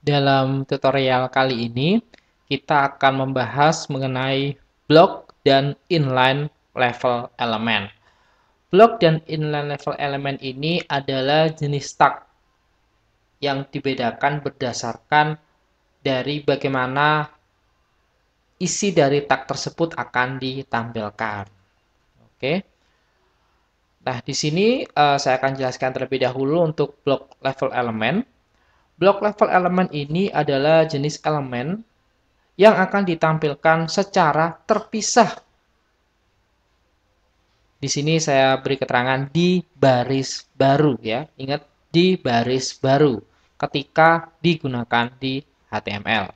Dalam tutorial kali ini, kita akan membahas mengenai block dan inline level element. Block dan inline level element ini adalah jenis tag yang dibedakan berdasarkan dari bagaimana isi dari tag tersebut akan ditampilkan. Oke. Nah, di sini saya akan jelaskan terlebih dahulu untuk block level element. Block level element ini adalah jenis elemen yang akan ditampilkan secara terpisah. Di sini saya beri keterangan di baris baru ya. Ingat di baris baru ketika digunakan di HTML.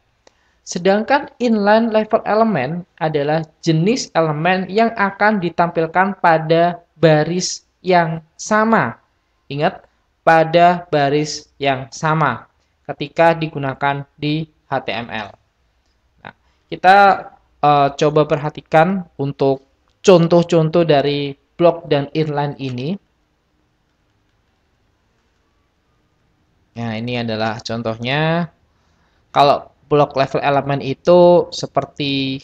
Sedangkan inline level element adalah jenis elemen yang akan ditampilkan pada baris yang sama. Ingat, pada baris yang sama ketika digunakan di HTML. Nah, kita coba perhatikan untuk contoh-contoh dari block dan inline ini. Nah, ini adalah contohnya. Kalau block level element itu seperti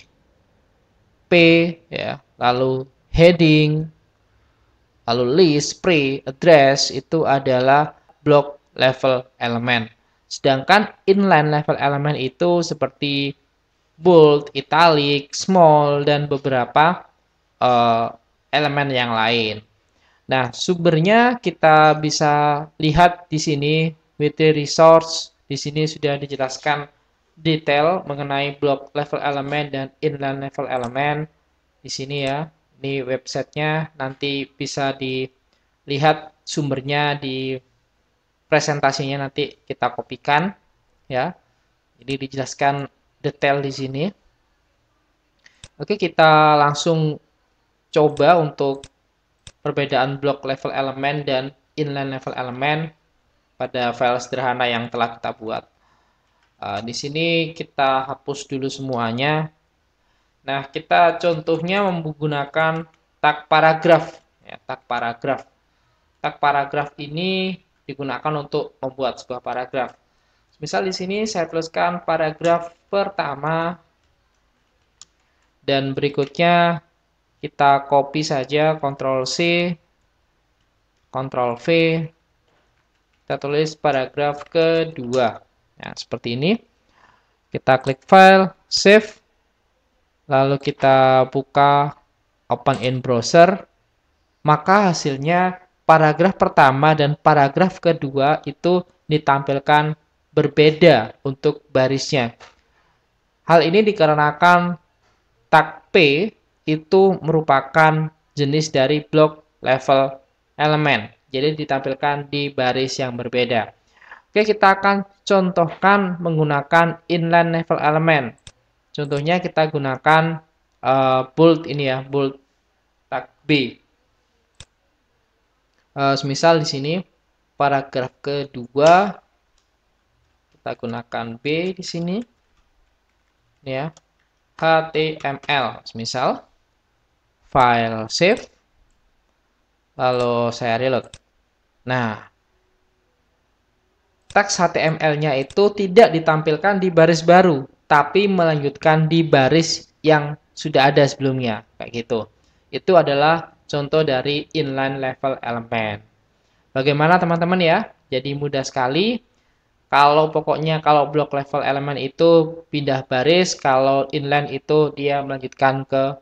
P, ya, lalu heading, lalu list, pre, address, itu adalah block level element. Sedangkan inline level element itu seperti bold, italic, small, dan beberapa elemen yang lain. Nah, sumbernya kita bisa lihat di sini, wiki resource. Di sini sudah dijelaskan detail mengenai block level element dan inline level element. Di sini ya, ini websitenya, nanti bisa dilihat sumbernya di presentasinya, nanti kita kopikan ya. Jadi dijelaskan detail di sini. Oke, kita langsung coba untuk perbedaan block level element dan inline level element pada file sederhana yang telah kita buat. Di sini kita hapus dulu semuanya. Nah, kita contohnya menggunakan tag paragraf. Ya, tag paragraf. Tag paragraf ini digunakan untuk membuat sebuah paragraf. Misal di sini saya tuliskan paragraf pertama dan berikutnya kita copy saja, Ctrl C, Ctrl V, kita tulis paragraf kedua. Nah, seperti ini. Kita klik file, save, lalu kita buka open in browser, maka hasilnya paragraf pertama dan paragraf kedua itu ditampilkan berbeda untuk barisnya. Hal ini dikarenakan tag P itu merupakan jenis dari block level element. Jadi ditampilkan di baris yang berbeda. Oke, kita akan contohkan menggunakan inline level element. Contohnya kita gunakan bold ini ya, bold tag B. Semisal di sini paragraf kedua kita gunakan B di sini. Ini ya, HTML. Semisal file save, lalu saya reload. Nah, teks HTML-nya itu tidak ditampilkan di baris baru, tapi melanjutkan di baris yang sudah ada sebelumnya, kayak gitu. Itu adalah contoh dari inline level element. Bagaimana teman-teman ya? Jadi mudah sekali. Kalau pokoknya kalau block level element itu pindah baris, kalau inline itu dia melanjutkan ke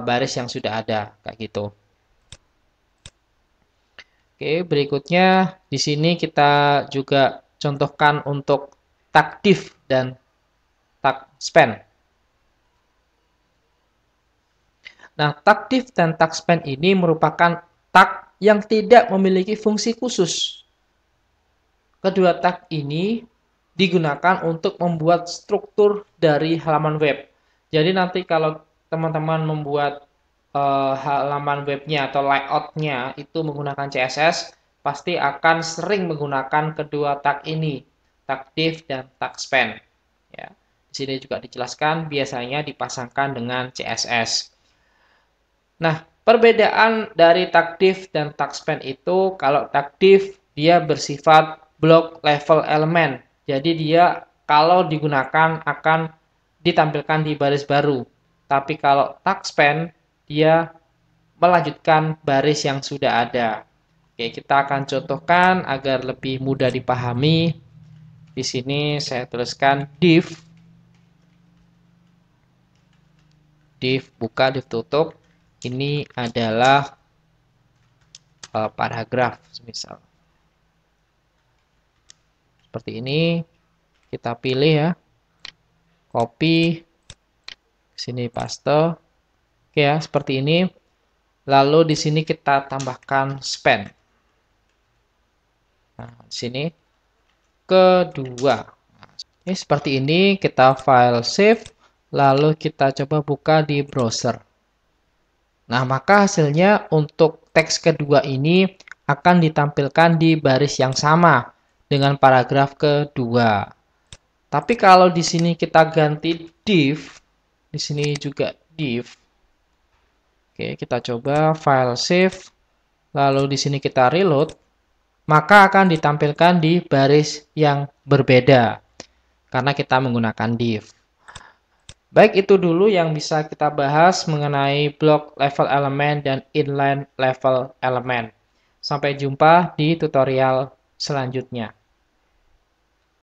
baris yang sudah ada, kayak gitu. Oke, berikutnya di sini kita juga contohkan untuk tag div dan tag span. Nah, tag div dan tag span ini merupakan tag yang tidak memiliki fungsi khusus. Kedua tag ini digunakan untuk membuat struktur dari halaman web. Jadi nanti kalau teman-teman membuat halaman webnya atau layoutnya itu menggunakan CSS, pasti akan sering menggunakan kedua tag ini, tag div dan tag span. Ya, di sini juga dijelaskan biasanya dipasangkan dengan CSS. Nah, perbedaan dari tag div dan tag span itu, kalau tag div dia bersifat block level element. Jadi dia kalau digunakan akan ditampilkan di baris baru. Tapi kalau tuxpan, dia melanjutkan baris yang sudah ada. Oke, kita akan contohkan agar lebih mudah dipahami. Di sini saya tuliskan div buka, div tutup. Ini adalah paragraf, misal. Seperti ini, kita pilih ya, copy, sini paste, oke ya, seperti ini. Lalu di sini kita tambahkan span. Nah, di sini kedua. Ini seperti ini, kita file save, lalu kita coba buka di browser. Nah, maka hasilnya untuk teks kedua ini akan ditampilkan di baris yang sama dengan paragraf kedua. Tapi kalau di sini kita ganti div, di sini juga div. Oke, kita coba file save, lalu di sini kita reload, maka akan ditampilkan di baris yang berbeda karena kita menggunakan div. Baik, itu dulu yang bisa kita bahas mengenai block level element dan inline level element. Sampai jumpa di tutorial selanjutnya.